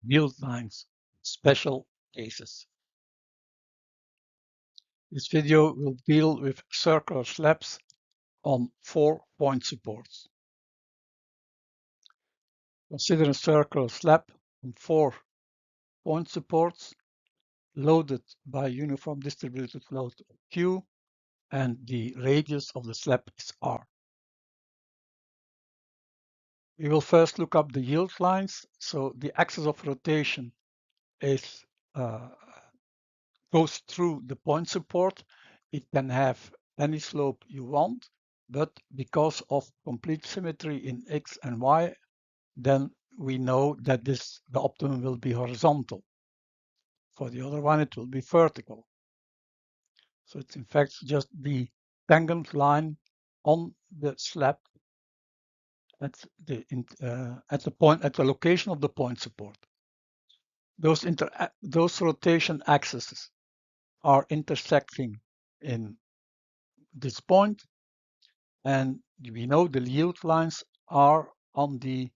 yield lines, special cases. This video will deal with circular slabs on 4-point supports. Consider a circular slab on 4-point supports loaded by uniform distributed load Q, and the radius of the slab is R. We will first look up the yield lines. So the axis of rotation is goes through the point support. It can have any slope you want, but because of complete symmetry in X and Y, then we know that the optimum will be horizontal. For the other one, it will be vertical. So it's in fact just the tangent line on the slab at the location of the point support. Those rotation axes are intersecting in this point, and we know the yield lines are on the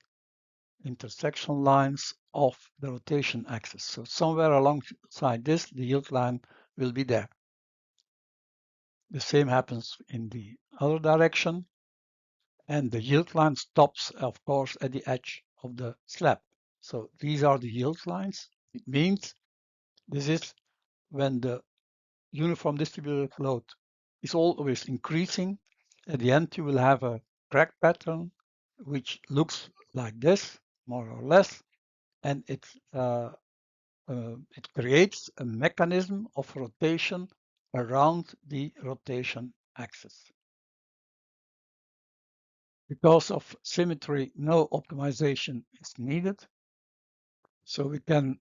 intersection lines of the rotation axis. So somewhere alongside this, the yield line will be there. The same happens in the other direction, and the yield line stops, of course, at the edge of the slab. So these are the yield lines. It means this is when the uniform distributed load is always increasing. At the end, you will have a crack pattern which looks like this, more or less, and it creates a mechanism of rotation around the rotation axis. Because of symmetry, no optimization is needed. So we can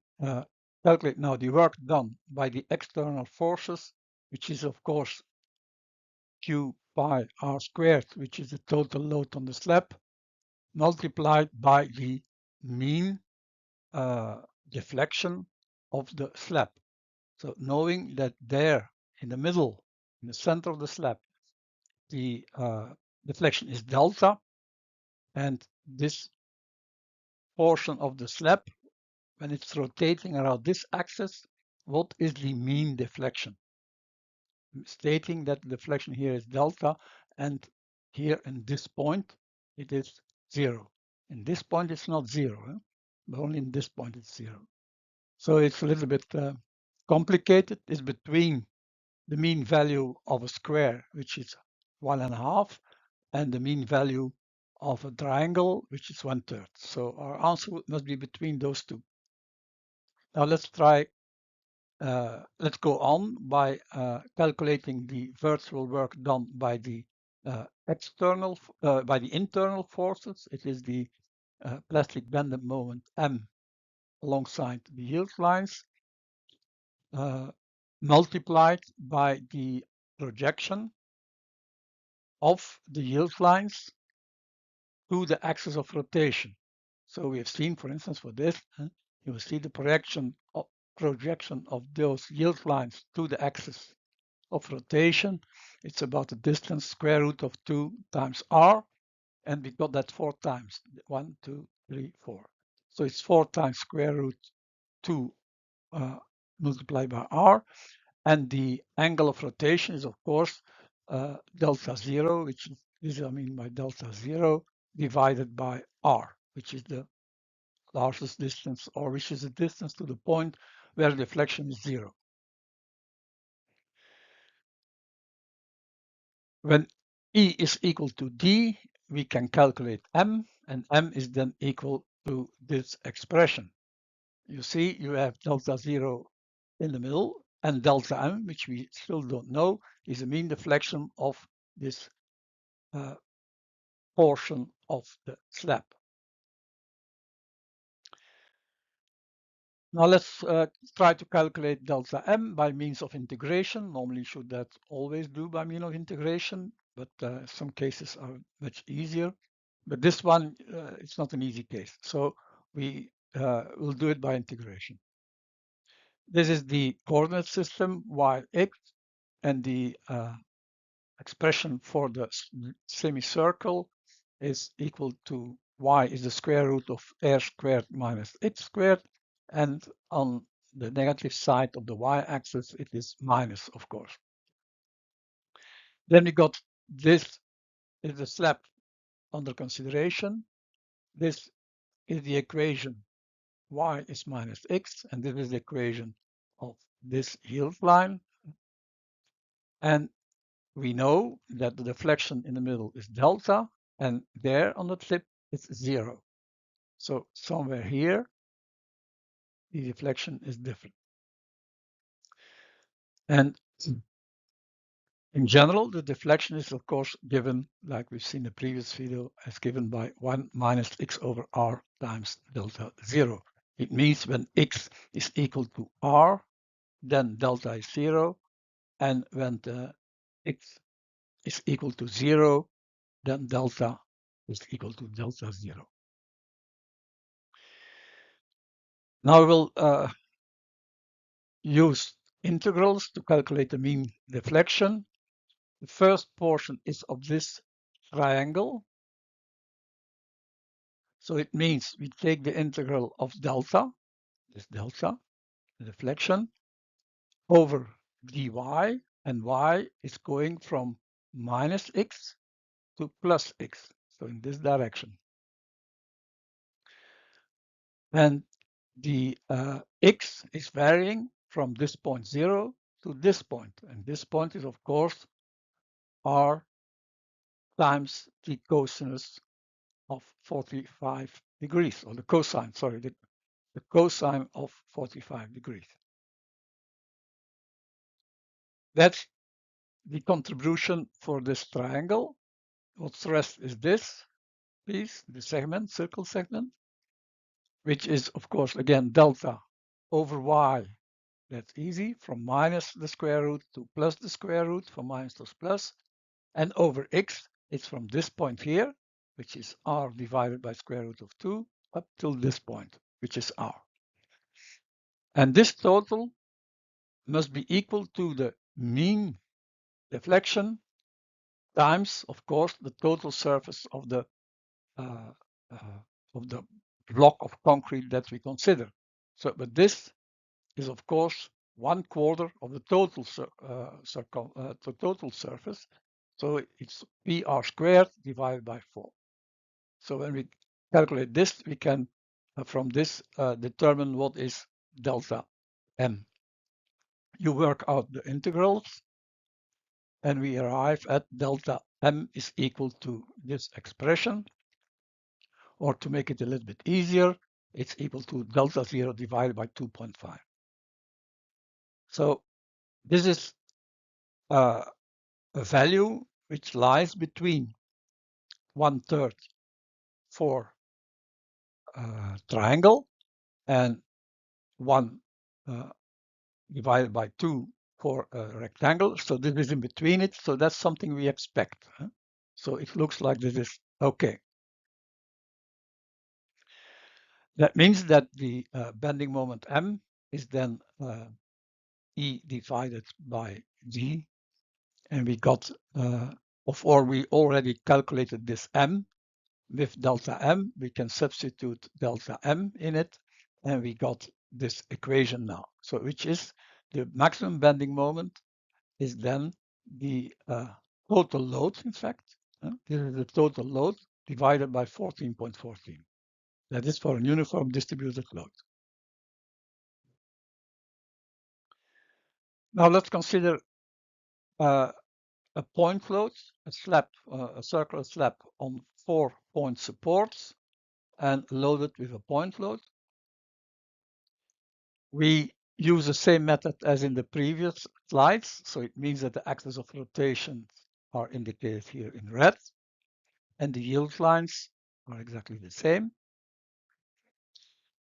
calculate now the work done by the external forces, which is of course Q pi r squared, which is the total load on the slab, multiplied by the mean deflection of the slab. So knowing that there in the middle, in the center of the slab, the deflection is delta, and this portion of the slab, when it's rotating around this axis, what is the mean deflection? Stating that the deflection here is delta, and here in this point, it is 0. In this point, it's not 0, but only in this point it's 0. So it's a little bit complicated. It's between the mean value of a square, which is 1.5, and the mean value of a triangle, which is 1/3. So our answer must be between those two. Now let's go on by calculating the virtual work done by the internal forces. It is the plastic bending moment M alongside the yield lines, multiplied by the projection of the yield lines to the axis of rotation. So we have seen, for instance, for this, you will see the projection of those yield lines to the axis of rotation. It's about the distance square root of 2 times r, and we got that 4 times, 1, 2, 3, 4. So it's 4 times square root 2 multiplied by r, and the angle of rotation is, of course, delta 0, which is I mean by delta 0, divided by r, which is the largest distance, or which is the distance to the point where deflection is 0. When E is equal to D, we can calculate M, and M is then equal to this expression. You see, you have delta 0 in the middle, and delta M, which we still don't know, is the mean deflection of this portion of the slab. Now let's try to calculate delta M by means of integration. Normally should that always do by means of integration, but some cases are much easier. But this one, it's not an easy case. So we will do it by integration. This is the coordinate system, y, x, and the expression for the semicircle is equal to y is the square root of r squared minus x squared, and on the negative side of the y-axis, it is minus, of course. Then we got this is the slab under consideration. This is the equation y is minus x, and this is the equation of this yield line. And we know that the deflection in the middle is delta, and there on the tip it's 0. So somewhere here, the deflection is different. And in general, the deflection is, of course, given, like we've seen in the previous video, as given by 1 minus x over r times delta 0. It means when x is equal to r, then delta is 0. And when the x is equal to 0, then delta is equal to delta 0. Now we'll use integrals to calculate the mean deflection. The first portion is of this triangle. So it means we take the integral of delta, this delta, the deflection, over dy, and y is going from minus x to plus x, so in this direction. And the x is varying from this point 0 to this point, and this point is, of course, r times the cosinus of 45 degrees, or the cosine, sorry, the cosine of 45 degrees. That's the contribution for this triangle. What's the rest is this piece, the segment, circle segment, which is, of course, again, delta over y. That's easy, from minus the square root to plus the square root, from minus to plus, and over x, it's from this point here, which is r divided by square root of 2, up till this point, which is r. And this total must be equal to the mean deflection times, of course, the total surface of the block of concrete that we consider. So, but this is, of course, 1/4 of the total total surface. So it's PR squared divided by 4. So when we calculate this, we can, from this, determine what is delta M. You work out the integrals, and we arrive at delta M is equal to this expression, or to make it a little bit easier, it's equal to delta 0 divided by 2.5. So this is a value which lies between 1/3 for triangle and 1 divided by 2 for a rectangle. So this is in between it. So that's something we expect. So it looks like this is okay. That means that the bending moment M is then E divided by G, and we got, or we already calculated this M. With delta M, we can substitute delta M in it, and we got this equation now. So which is the maximum bending moment is then the total load, in fact. This is the total load divided by 14.14. That is for a uniform distributed load. Now let's consider a point load, a slab, a circular slab on 4-point supports and loaded with a point load. We use the same method as in the previous slides, so it means that the axis of rotation are indicated here in red, and the yield lines are exactly the same.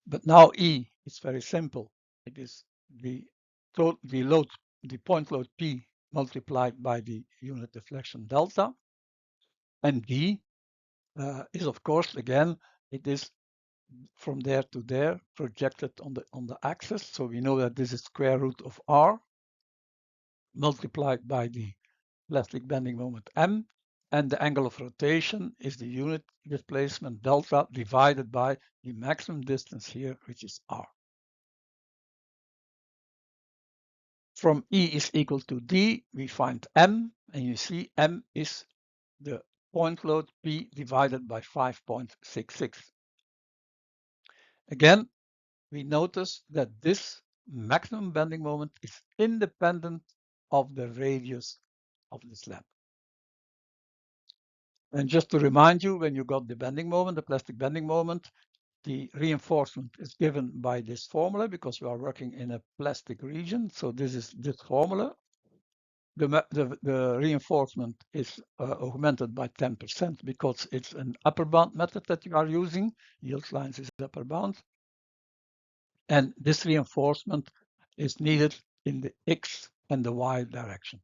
But now E is very simple. It is the load, the point load P multiplied by the unit deflection delta, and D is, of course, again, it is from there to there projected on the axis. So we know that this is square root of R multiplied by the plastic bending moment M, and the angle of rotation is the unit displacement delta divided by the maximum distance here, which is R. From E is equal to D, we find M, and you see M is the point load P divided by 5.66. Again, we notice that this maximum bending moment is independent of the radius of the slab. And just to remind you, when you got the bending moment, the plastic bending moment, the reinforcement is given by this formula because you are working in a plastic region. So this is this formula. The reinforcement is augmented by 10% because it's an upper bound method that you are using. Yield lines is upper bound. And this reinforcement is needed in the X and the Y direction.